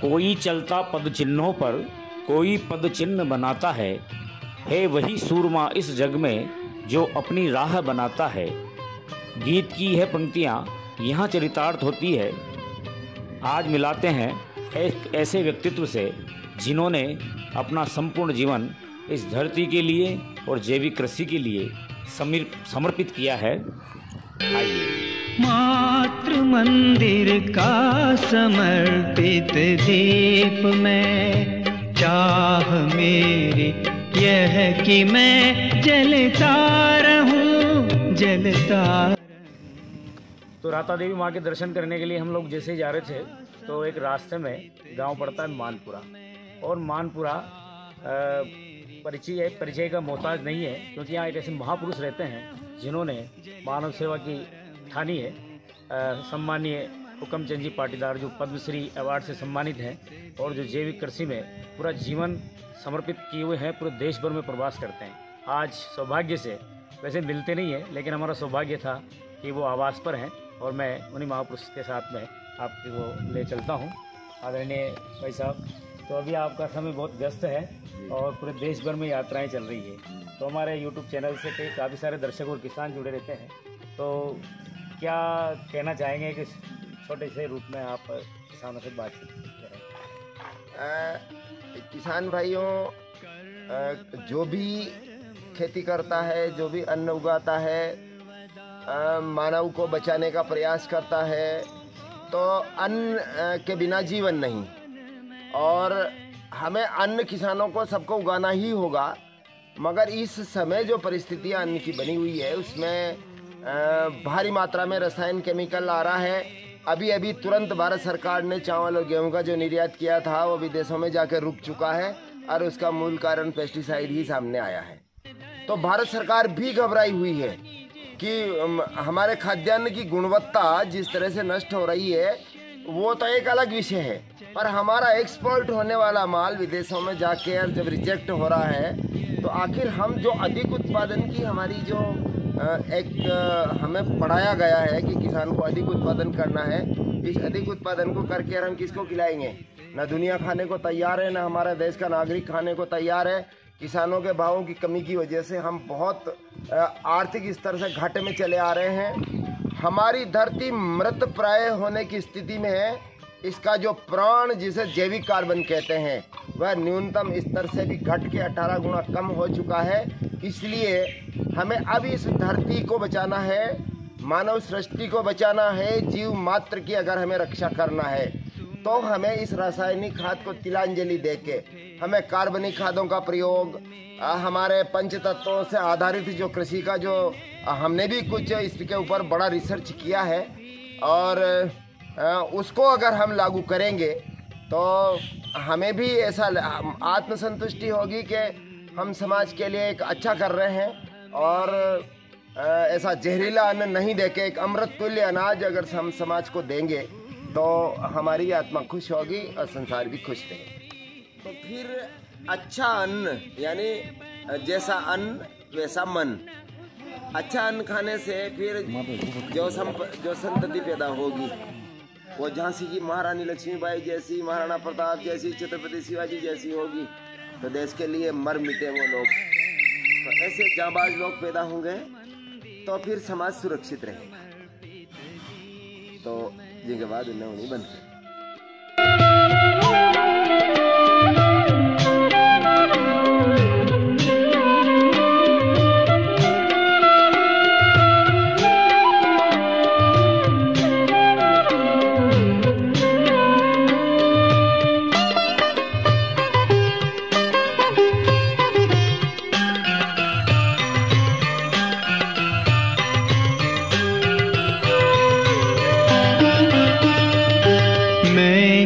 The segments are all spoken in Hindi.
कोई चलता पद चिन्हों पर कोई पद चिन्ह बनाता है वही सूरमा इस जग में जो अपनी राह बनाता है। गीत की है पंक्तियाँ यहाँ चरितार्थ होती है। आज मिलाते हैं एक ऐसे व्यक्तित्व से जिन्होंने अपना संपूर्ण जीवन इस धरती के लिए और जैविक कृषि के लिए समर्पित किया है। आइए। मातृ मंदिर का समर्पित दीप में चाह मेरी यह कि मैं जलता रहूं जलता। तो राता देवी माँ के दर्शन करने के लिए हम लोग जैसे ही जा रहे थे तो एक रास्ते में गांव पड़ता है मानपुरा, और मानपुरा परिचय का मोहताज नहीं है, क्योंकि यहाँ एक ऐसे महापुरुष रहते हैं जिन्होंने मानव सेवा की ठानी है। सम्मानीय हुक्मचंद जी पाटीदार जो पद्मश्री अवार्ड से सम्मानित हैं और जो जैविक कृषि में पूरा जीवन समर्पित किए हुए हैं, पूरे देश भर में प्रवास करते हैं। आज सौभाग्य से, वैसे मिलते नहीं है, लेकिन हमारा सौभाग्य था कि वो आवास पर हैं और मैं उन्हीं महापुरुष के साथ में आपको ले चलता हूँ। आदरणीय भाई साहब, तो अभी आपका समय बहुत व्यस्त है और पूरे देश भर में यात्राएं चल रही है, तो हमारे YouTube चैनल से काफ़ी सारे दर्शक और किसान जुड़े रहते हैं, तो क्या कहना चाहेंगे कि छोटे से रूप में आप किसानों से बातचीत करें? किसान भाइयों, जो भी खेती करता है, जो भी अन्न उगाता है, मानव को बचाने का प्रयास करता है, तो अन्न के बिना जीवन नहीं। और हमें अन्न किसानों को सबको उगाना ही होगा, मगर इस समय जो परिस्थितियां अन्न की बनी हुई है उसमें भारी मात्रा में रसायन केमिकल आ रहा है। अभी तुरंत भारत सरकार ने चावल और गेहूं का जो निर्यात किया था वो विदेशों में जाकर रुक चुका है और उसका मूल कारण पेस्टिसाइड ही सामने आया है। तो भारत सरकार भी घबराई हुई है कि हमारे खाद्यान्न की गुणवत्ता जिस तरह से नष्ट हो रही है वो तो एक अलग विषय है, पर हमारा एक्सपोर्ट होने वाला माल विदेशों में जाके जब रिजेक्ट हो रहा है तो आखिर हम जो अधिक उत्पादन की हमारी जो हमें पढ़ाया गया है कि किसान को अधिक उत्पादन करना है, इस अधिक उत्पादन को करके हम किसको खिलाएंगे? ना दुनिया खाने को तैयार है, ना हमारा देश का नागरिक खाने को तैयार है। किसानों के भावों की कमी की वजह से हम बहुत आर्थिक स्तर से घाटे में चले आ रहे हैं। हमारी धरती मृत प्राय होने की स्थिति में है। इसका जो प्राण जिसे जैविक कार्बन कहते हैं वह न्यूनतम स्तर से भी घट के 18 गुना कम हो चुका है। इसलिए हमें अब इस धरती को बचाना है, मानव सृष्टि को बचाना है, जीव मात्र की अगर हमें रक्षा करना है तो हमें इस रासायनिक खाद को तिलांजलि देके हमें कार्बनिक खादों का प्रयोग, हमारे पंच तत्वों से आधारित जो कृषि का जो हमने भी कुछ इसके ऊपर बड़ा रिसर्च किया है और उसको अगर हम लागू करेंगे तो हमें भी ऐसा आत्मसंतुष्टि होगी कि हम समाज के लिए एक अच्छा कर रहे हैं और ऐसा जहरीला अन्न नहीं देके एक अमृत तुल्य अनाज अगर हम समाज को देंगे तो हमारी आत्मा खुश होगी और संसार भी खुश रहेगा। तो फिर अच्छा अन्न यानी जैसा अन्न वैसा मन, अच्छा अन्न खाने से फिर जो संतति पैदा होगी वो झांसी की महारानी लक्ष्मीबाई जैसी, महाराणा प्रताप जैसी, छत्रपति शिवाजी जैसी होगी तो देश के लिए मर मिटे वो लोग। तो ऐसे जांबाज लोग पैदा होंगे तो फिर समाज सुरक्षित रहेगा। तो जिनके बाद उन्हें उन्हीं बंद कर।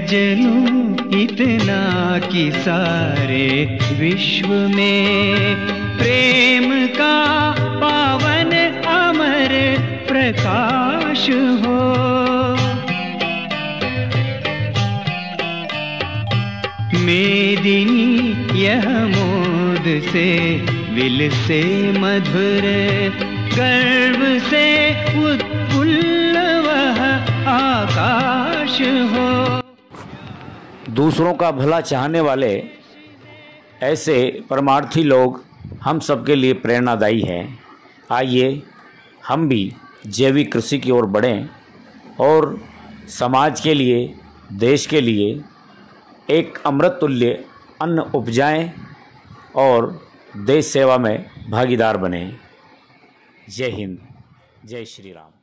जलूं इतना कि सारे विश्व में प्रेम का पावन अमर प्रकाश हो। मेदिनी यह मोद से विल से मधुर, गर्व से उत्फुल्ल वह आकाश हो। दूसरों का भला चाहने वाले ऐसे परमार्थी लोग हम सबके लिए प्रेरणादायी हैं। आइए हम भी जैविक कृषि की ओर बढ़ें और समाज के लिए, देश के लिए एक अमृत तुल्य अन्न उपजाएं और देश सेवा में भागीदार बने। जय हिंद, जय श्री राम।